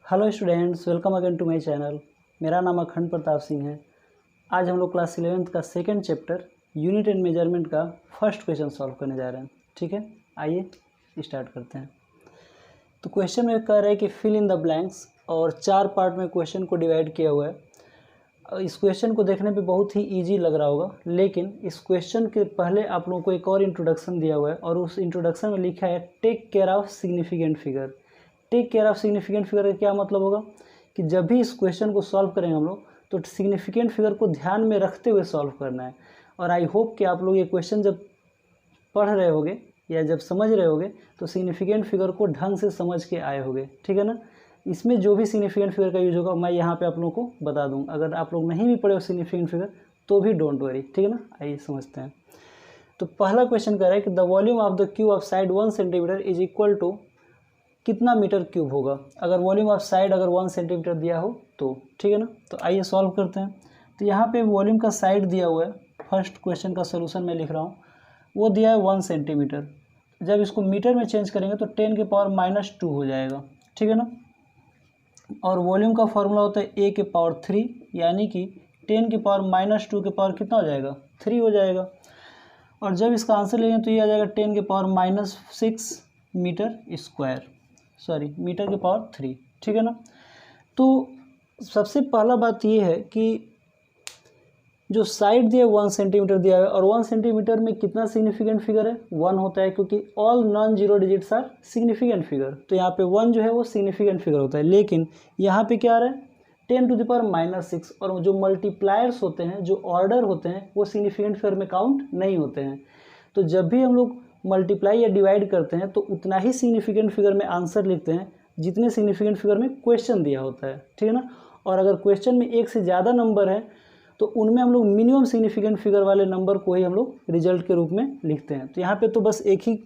Hello students, welcome again to my channel. मेरा नाम अखंड प्रताप सिंह है। आज हम लोग क्लास 11th का second chapter unit and measurement का फर्स्ट क्वेश्चन सॉल्व करने जा रहे हैं। ठीक है, आइए स्टार्ट करते हैं। तो क्वेश्चन में कह रहा है कि फिल इन द ब्लैंक्स, और 4 पार्ट में क्वेश्चन को डिवाइड किया हुआ है। इस क्वेश्चन को देखने पे बहुत ही ईजी लग रहा होगा, लेकिन इस क्वेश्चन के पहले आप लोगों को एक और इंट्रोडक्शन दिया हुआ है, और उस इंट्रोडक्शन में लिखा है take care of significant figure. Take care of significant figure का क्या मतलब होगा कि जब भी इस क्वेश्चन को सॉल्व करेंगे हम लोग, तो सिग्निफिकेंट फिगर को ध्यान में रखते हुए सॉल्व करना है। और आई होप कि आप लोग ये क्वेश्चन जब पढ़ रहे होगे या जब समझ रहे होगे तो सिग्निफिकेंट फिगर को ढंग से समझ के आए होगे। ठीक है ना। इसमें जो भी सिग्निफिकेंट फिगर का यूज होगा मैं यहाँ पे आप लोगों को बता दूँ। अगर आप लोग नहीं भी पढ़े हो सिग्निफिकेंट फिगर तो भी डोंट वरी। ठीक है ना, आइए समझते हैं। तो पहला क्वेश्चन कह रहा है कि the volume of the cube of side 1 centimetre is equal to कितना मीटर क्यूब होगा, अगर वॉल्यूम ऑफ साइड अगर 1 सेंटीमीटर दिया हो तो। ठीक है ना, तो आइए सॉल्व करते हैं। तो यहाँ पे वॉल्यूम का साइड दिया हुआ है। फर्स्ट क्वेश्चन का सोल्यूशन मैं लिख रहा हूँ, वो दिया है 1 सेंटीमीटर। जब इसको मीटर में चेंज करेंगे तो 10 के पावर -2 हो जाएगा। ठीक है ना। और वॉल्यूम का फॉर्मूला होता है a के पावर 3, यानी कि 10 के पावर -2 के पावर कितना हो जाएगा, 3 हो जाएगा। और जब इसका आंसर लेंगे तो ये आ जाएगा 10 के पावर -6 मीटर स्क्वायर, मीटर के पावर 3। ठीक है ना। तो सबसे पहला बात ये है कि जो साइड दिया 1 सेंटीमीटर दिया है, और 1 सेंटीमीटर में कितना सिग्निफिकेंट फिगर है, 1 होता है, क्योंकि all non zero digits are significant figure. तो यहाँ पे 1 जो है वो सिग्निफिकेंट फिगर होता है। लेकिन यहाँ पे क्या आ रहा है, 10 टू द पावर -6, और जो मल्टीप्लायर्स होते हैं, जो ऑर्डर होते हैं, वो सिग्निफिकेंट फिगर में काउंट नहीं होते हैं। तो जब भी हम लोग मल्टीप्लाई या डिवाइड करते हैं तो उतना ही सिग्निफिकेंट फिगर में आंसर लिखते हैं जितने सिग्निफिकेंट फिगर में क्वेश्चन दिया होता है। ठीक है ना। और अगर क्वेश्चन में एक से ज़्यादा नंबर है तो उनमें हम लोग मिनिमम सिग्निफिकेंट फिगर वाले नंबर को ही हम लोग रिजल्ट के रूप में लिखते हैं। तो यहाँ पे तो बस एक ही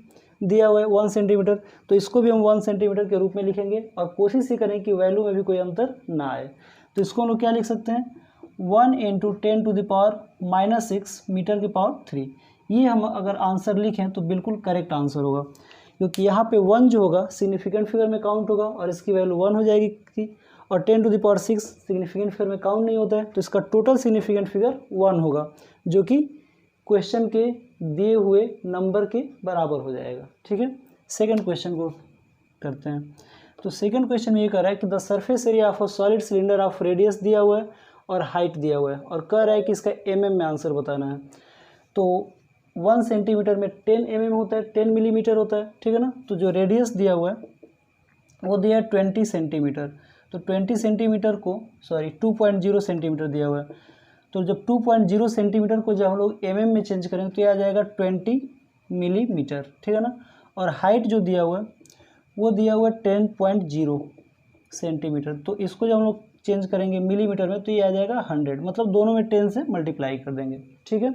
दिया हुआ है 1 सेंटीमीटर, तो इसको भी हम 1 सेंटीमीटर के रूप में लिखेंगे, और कोशिश ही करें कि वैल्यू में भी कोई अंतर ना आए। तो इसको हम लोग क्या लिख सकते हैं, 1 × 10 टू द पावर -6 मीटर के पावर 3। ये हम अगर आंसर लिखें तो बिल्कुल करेक्ट आंसर होगा, क्योंकि यहाँ पे 1 जो होगा सिग्निफिकेंट फिगर में काउंट होगा और इसकी वैल्यू 1 हो जाएगी, और 10 to the power 6 significant figure में काउंट नहीं होता है, तो इसका टोटल सिग्निफिकेंट फिगर 1 होगा, जो कि क्वेश्चन के दिए हुए नंबर के बराबर हो जाएगा। ठीक है, सेकेंड क्वेश्चन को करते हैं। तो सेकेंड क्वेश्चन में ये कह रहा है कि the surface area of a solid cylinder of radius दिया हुआ है और हाइट दिया हुआ है, और कह रहा है कि इसका mm में आंसर बताना है। तो 1 सेंटीमीटर में 10 mm होता है, 10 मिलीमीटर होता है। ठीक है ना। तो जो रेडियस दिया हुआ है वो दिया है 20 सेंटीमीटर। तो 20 सेंटीमीटर को 2.0 सेंटीमीटर दिया हुआ है। तो जब 2.0 सेंटीमीटर को जब हम लोग mm में चेंज करेंगे तो ये आ जाएगा 20 मिलीमीटर। ठीक है ना। और हाइट जो दिया हुआ है वो दिया हुआ है 10.0 सेंटीमीटर। तो इसको जब हम लोग चेंज करेंगे मिलीमीटर में तो ये आ जाएगा 100, मतलब दोनों में 10 से मल्टीप्लाई कर देंगे। ठीक है,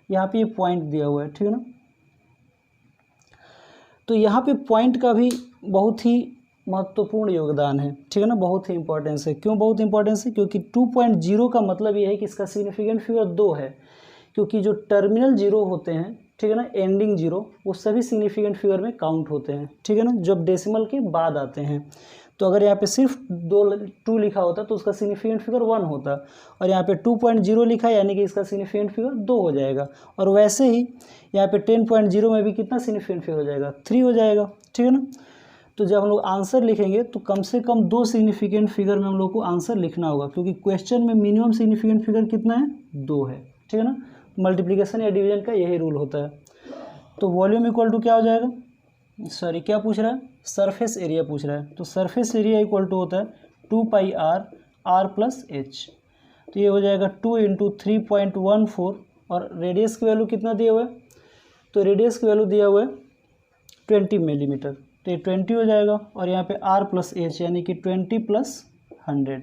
यहाँ पे ये पॉइंट दिया हुआ है। ठीक है ना। तो यहाँ पे पॉइंट का भी बहुत ही महत्वपूर्ण योगदान है। ठीक है ना, बहुत ही इंपॉर्टेंस है। क्यों बहुत इंपॉर्टेंस है, क्योंकि 2.0 का मतलब ये है कि इसका सिग्निफिकेंट फिगर 2 है, क्योंकि जो टर्मिनल जीरो होते हैं, ठीक है ना, एंडिंग जीरो, वो सभी सिग्निफिकेंट फिगर में काउंट होते हैं। ठीक है ना, जब डेसिमल के बाद आते हैं। तो अगर यहाँ पे सिर्फ 2 लिखा होता तो उसका सिग्निफिकेंट फिगर 1 होता, और यहाँ पे 2.0 लिखा है, यानी कि इसका सिग्निफिकेंट फिगर 2 हो जाएगा। और वैसे ही यहाँ पे 10.0 में भी कितना सिग्निफिकेंट फिगर हो जाएगा, 3 हो जाएगा। ठीक है ना। तो जब हम लोग आंसर लिखेंगे तो कम से कम 2 सिग्निफिकेंट फिगर में हम लोग को आंसर लिखना होगा, क्योंकि क्वेश्चन में मिनिमम सिग्निफिकेंट फिगर कितना है, 2 है। ठीक है ना। मल्टीप्लिकेशन या डिवीजन का यही रूल होता है। तो वॉल्यूम इक्वल टू क्या हो जाएगा, क्या पूछ रहा है, सरफेस एरिया पूछ रहा है। तो सरफेस एरिया इक्वल टू होता है 2πr r+h। तो ये हो जाएगा 2 × 3.14, और रेडियस की वैल्यू कितना दिया हुआ है, तो रेडियस की वैल्यू दिया हुआ है 20 मिलीमीटर। तो ये 20 हो जाएगा, और यहाँ पे r+h यानी कि 20 + 100।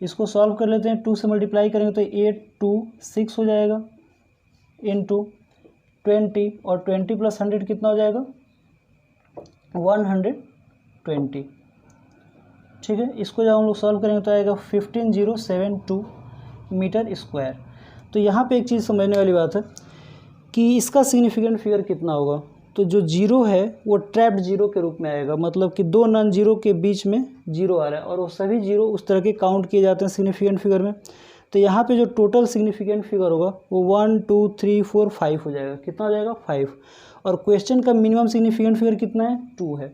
इसको सॉल्व कर लेते हैं। 2 से मल्टीप्लाई करेंगे तो 8 2 6 हो जाएगा, इंटू 20, और 20 + 100 कितना हो जाएगा, 120। ठीक है, इसको जब हम लोग सॉल्व करेंगे तो आएगा 15072 मीटर स्क्वायर। तो यहाँ पे एक चीज़ समझने वाली बात है कि इसका सिग्निफिकेंट फिगर कितना होगा। तो जो जीरो है वो ट्रैप्ड जीरो के रूप में आएगा, मतलब कि दो नॉन जीरो के बीच में जीरो आ रहा है और वो सभी जीरो उस तरह के काउंट किए जाते हैं सिग्निफिकेंट फिगर में। तो यहाँ पे जो टोटल सिग्निफिकेंट फिगर होगा वो 1 2 3 4 5 हो जाएगा। कितना हो जाएगा? 5। और क्वेश्चन का मिनिमम सिग्निफिकेंट फिगर कितना है? 2 है।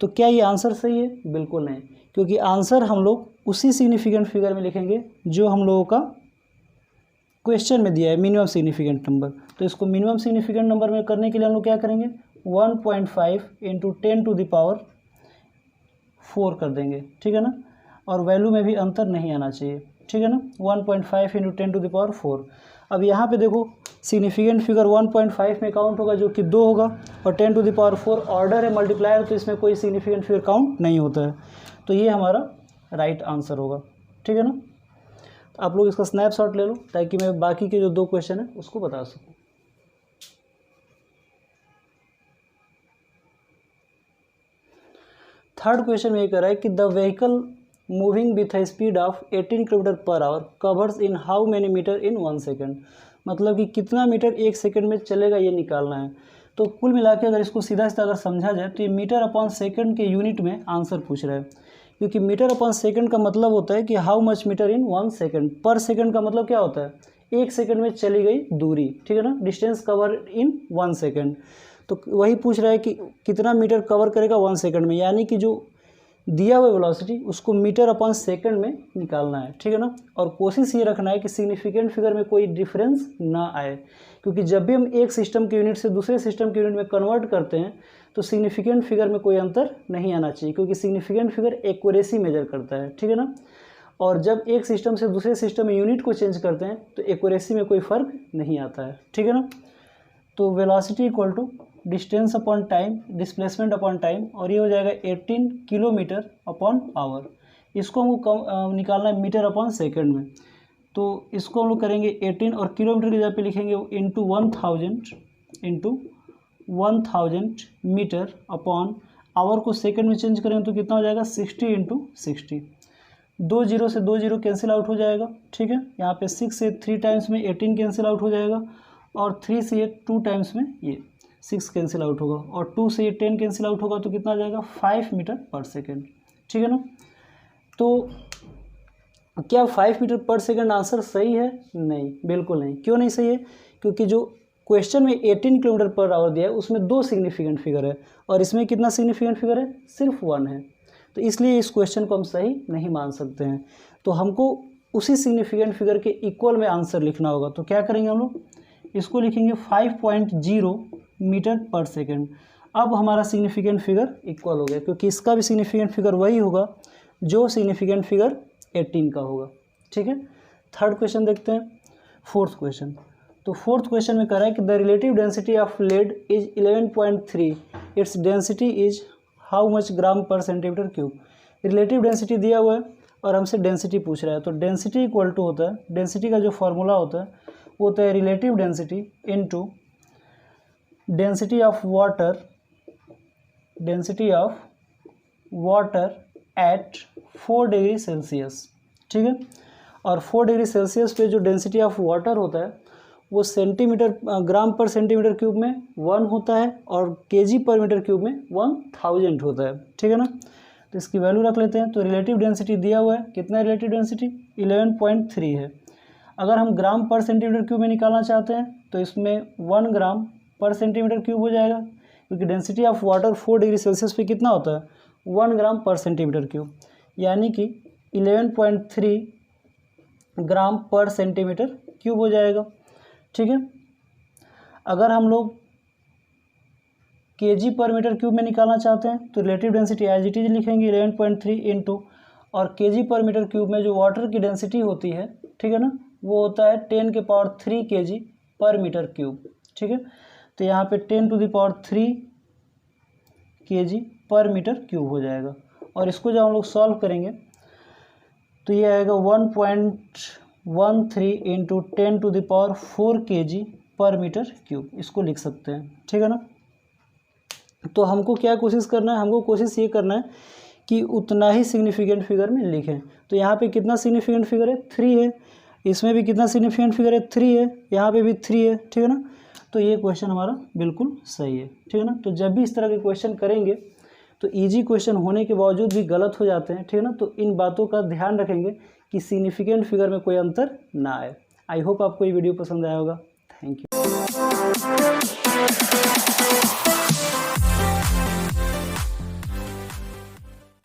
तो क्या ये आंसर सही है? बिल्कुल नहीं, क्योंकि आंसर हम लोग उसी सिग्निफिकेंट फिगर में लिखेंगे जो हम लोगों का क्वेश्चन में दिया है, मिनिमम सिग्निफिकेंट नंबर। तो इसको मिनिमम सिग्निफिकेंट नंबर में करने के लिए हम लोग क्या करेंगे? 1.5 × 10⁴ कर देंगे, ठीक है ना। और वैल्यू में भी अंतर नहीं आना चाहिए, ठीक है ना। 1.5 × 10⁴। अब यहाँ पे देखो सिग्निफिकेंट फिगर 1.5 में काउंट होगा जो कि 2 होगा, और 10⁴ ऑर्डर है मल्टीप्लायर, तो इसमें कोई सिग्निफिकेंट फिगर काउंट नहीं होता है। तो ये हमारा राइट आंसर होगा, ठीक है ना। तो आप लोग इसका स्नैपशॉट ले लो ताकि मैं बाकी के जो 2 क्वेश्चन है उसको बता सकूँ। थर्ड क्वेश्चन में ये कह रहा है कि the vehicle moving with a speed of 18 km/h covers in how many metre in 1 second. मतलब कि कितना मीटर 1 सेकेंड में चलेगा ये निकालना है। तो कुल मिला के अगर इसको सीधा सीधा अगर समझा जाए तो ये मीटर अपॉन सेकेंड के यूनिट में आंसर पूछ रहा है, क्योंकि मीटर अपॉन सेकेंड का मतलब होता है कि how much metre in 1 second. पर सेकेंड का मतलब क्या होता है? 1 सेकेंड में चली गई दूरी, ठीक है ना। Distance cover in 1 second. तो वही पूछ रहा है कि कितना मीटर कवर करेगा 1 सेकेंड में, यानी कि जो दिया हुआ वेलोसिटी उसको मीटर अपॉन सेकंड में निकालना है, ठीक है ना। और कोशिश ये रखना है कि सिग्निफिकेंट फिगर में कोई डिफरेंस ना आए, क्योंकि जब भी हम एक सिस्टम के यूनिट से दूसरे सिस्टम के यूनिट में कन्वर्ट करते हैं तो सिग्निफिकेंट फिगर में कोई अंतर नहीं आना चाहिए, क्योंकि सिग्निफिकेंट फिगर एक्यूरेसी मेजर करता है, ठीक है ना। और जब एक सिस्टम से दूसरे सिस्टम में यूनिट को चेंज करते हैं तो एक्यूरेसी में कोई फ़र्क नहीं आता है, ठीक है ना। तो velocity equal to distance upon time, displacement upon time, और ये हो जाएगा 18 किलोमीटर अपॉन आवर। इसको हमको निकालना है मीटर अपॉन सेकंड में। तो इसको हम लोग करेंगे 18 और किलोमीटर की जगह पे लिखेंगे इंटू 1000 मीटर अपॉन आवर को सेकंड में चेंज करेंगे तो कितना हो जाएगा? 60 × 60। 2 0 से 2 0 कैंसिल आउट हो जाएगा, ठीक है। यहाँ पे 6 से 3 टाइम्स में 18 कैंसिल आउट हो जाएगा, और 3 से 2 टाइम्स में ये 6 कैंसिल आउट होगा, और 2 से 10 कैंसिल आउट होगा तो कितना आ जाएगा? 5 मीटर पर सेकेंड, ठीक है ना। तो क्या 5 मीटर पर सेकेंड आंसर सही है? नहीं, बिल्कुल नहीं। क्यों नहीं सही है? क्योंकि जो क्वेश्चन में 18 किलोमीटर पर आवर दिया है उसमें 2 सिग्निफिकेंट फिगर है, और इसमें कितना सिग्निफिकेंट फिगर है? सिर्फ 1 है। तो इसलिए इस क्वेश्चन को हम सही नहीं मान सकते हैं। तो हमको उसी सिग्निफिकेंट फिगर के इक्वल में आंसर लिखना होगा। तो क्या करेंगे हम लोग? इसको लिखेंगे 5.0 मीटर पर सेकेंड। अब हमारा सिग्निफिकेंट फिगर इक्वल हो गया, क्योंकि इसका भी सिग्निफिकेंट फिगर वही होगा जो सिग्निफिकेंट फिगर 18 का होगा, ठीक है। थर्ड क्वेश्चन देखते हैं, फोर्थ क्वेश्चन। तो फोर्थ क्वेश्चन में कह रहा है कि the relative density of lead is 11.3, its density is how much gram per centimetre cube. Relative density दिया हुआ है और हमसे डेंसिटी पूछ रहा है। तो डेंसिटी इक्वल टू होता है, डेंसिटी का जो फॉर्मूला होता है वो होता है relative density into density of water at 4 degree Celsius, ठीक है। और 4 डिग्री सेल्सियस पे जो डेंसिटी ऑफ वाटर होता है वो ग्राम पर सेंटीमीटर क्यूब में 1 होता है, और केजी पर मीटर क्यूब में 1000 होता है, ठीक है ना। तो इसकी वैल्यू रख लेते हैं। तो रिलेटिव डेंसिटी दिया हुआ है, कितना रिलेटिव डेंसिटी? 11.3 है। अगर हम ग्राम पर सेंटीमीटर क्यूब में निकालना चाहते हैं तो इसमें 1 ग्राम पर सेंटीमीटर क्यूब हो जाएगा, क्योंकि density of water 4 degree Celsius पे कितना होता है? 1 ग्राम पर सेंटीमीटर क्यूब, यानी कि 11.3 ग्राम पर सेंटीमीटर क्यूब हो जाएगा, ठीक है। अगर हम लोग केजी पर मीटर क्यूब में निकालना चाहते हैं तो relative density as it is लिखेंगे 11.3 इंटू, और केजी पर मीटर क्यूब में जो वाटर की डेंसिटी होती है, ठीक है ना, वो होता है 10⁻³ केजी पर मीटर क्यूब, ठीक है। तो यहाँ पे 10⁻³ केजी पर मीटर क्यूब हो जाएगा, और इसको जब हम लोग सॉल्व करेंगे तो ये आएगा 1.13 इंटू 10⁴ केजी पर मीटर क्यूब, इसको लिख सकते हैं, ठीक है ना। तो हमको क्या कोशिश करना है? हमको कोशिश ये करना है कि उतना ही सिग्निफिकेंट फिगर में लिखें। तो यहाँ पे कितना सिग्निफिकेंट फिगर है? 3 है। इसमें भी कितना सिग्निफिकेंट फिगर है? 3 है। यहाँ पे भी 3 है, ठीक है ना। तो ये क्वेश्चन हमारा बिल्कुल सही है, ठीक है ना। तो जब भी इस तरह के क्वेश्चन करेंगे तो इजी क्वेश्चन होने के बावजूद भी गलत हो जाते हैं, ठीक है ना। तो इन बातों का ध्यान रखेंगे कि सिग्निफिकेंट फिगर में कोई अंतर ना आए। आई होप आपको ये वीडियो पसंद आया होगा। Thank you.